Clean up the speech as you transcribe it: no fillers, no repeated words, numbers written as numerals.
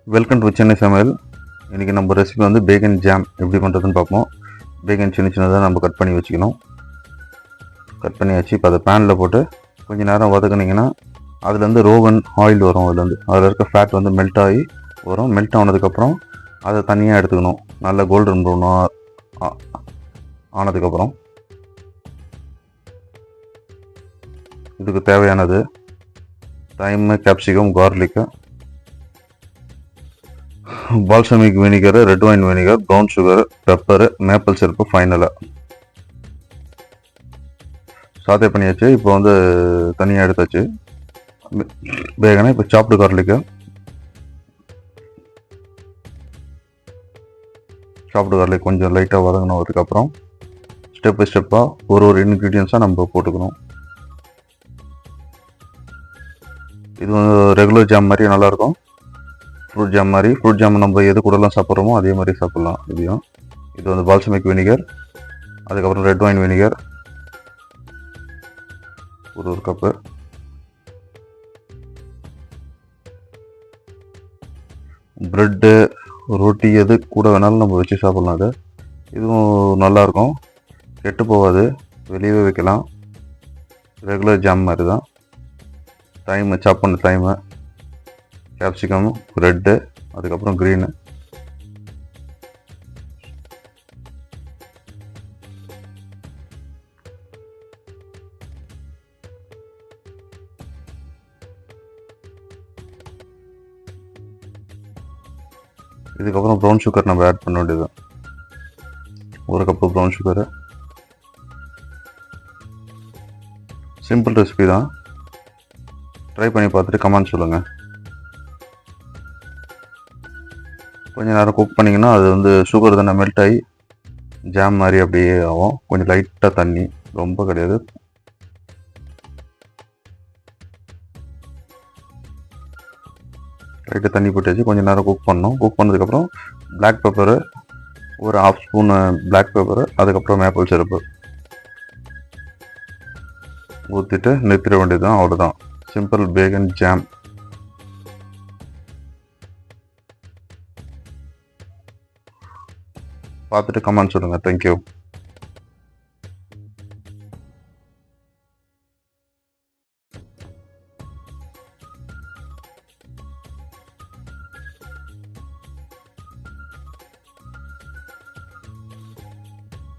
Welcome to Chennai சமையல். இன்றைக்கி நம்ம ரெசிபி வந்து பேகன் ஜாம் எப்படி பண்ணுறதுன்னு பார்ப்போம். பேகன் சின்ன சின்னதாக நம்ம கட் பண்ணி வச்சுக்கணும். கட் பண்ணி வச்சு இப்போ அதை பேனில் போட்டு கொஞ்சம் நேரம் வதக்குனிங்கன்னா அதுலேருந்து ரோகன் ஆயில் வரும். அதில் இருக்க ஃபேட் வந்து மெல்ட் ஆகி வரும். மெல்ட் ஆனதுக்கப்புறம் அதை தனியாக எடுத்துக்கணும். நல்ல கோல்டன் ப்ரௌனாக ஆனதுக்கப்புறம் இதுக்கு தேவையானது thyme, capsicum, garlic, balsamic vinegar, red wine vinegar, brown sugar, pepper, maple syrup ஃபைனலாக சாத்தே பண்ணியாச்சு. இப்போ வந்து தனியாக எடுத்தாச்சு பேகனை. இப்போ சாப்டு கார்லிக்கு கொஞ்சம் லைட்டாக வதங்கினதுக்கப்புறம் ஸ்டெப் பை ஸ்டெப்பாக ஒரு இன்க்ரீடியன்ஸாக நம்ம போட்டுக்கணும். இது வந்து ரெகுலர் ஜாம் மாதிரி நல்லாயிருக்கும். ஃப்ரூட் ஜாம் நம்ம எது கூடலாம் சாப்பிட்றோமோ அதே மாதிரி சாப்பிட்லாம். இது வந்து பால்சமிக் வினிகர், அதுக்கப்புறம் ரெட் ஒயின் வினிகர் ஒரு கப்பு, ப்ரெட்டு, ரொட்டி எது கூட வேணாலும் நம்ம வச்சு சாப்பிட்லாம். இதுவும் நல்லாயிருக்கும், கெட்டு போகாது, வெளியவே வைக்கலாம். ரெகுலர் ஜாம் மாதிரி தான். தைமு, சாப் பண்ண தைமு, கேப்சிகம், ரெட்டு, அதுக்கப்புறம் க்ரீனு. இதுக்கப்புறம் ப்ரௌன் சுகர் நம்ம ஆட் பண்ண வேண்டியது. ஒரு cup brown sugar. Simple recipe தான், ட்ரை பண்ணி பார்த்துட்டு கமெண்ட் சொல்லுங்கள். கொஞ்சம் நேரம் குக் பண்ணிங்கன்னா அது வந்து சுகர் தானே மெல்ட் ஆகி ஜாம் மாதிரி அப்படியே ஆகும். கொஞ்சம் லைட்டாக தண்ணி, ரொம்ப கிடையாது. லைட்டாக தண்ணி போட்டு வச்சு கொஞ்சம் நேரம் குக் பண்ணணும். குக் பண்ணதுக்கப்புறம் பிளாக் பெப்பரு, ஒரு 1/2 ஸ்பூனு பிளாக் பெப்பரு, அதுக்கப்புறம் மேப்பிள் சிரப்பு ஊற்றிட்டு நிறுத்திட வேண்டியது தான். அவ்வளோதான், சிம்பிள் பேகன் ஜாம். பார்த்துட்டு கமெண்ட் சொல்லுங்கள். தேங்க்யூ.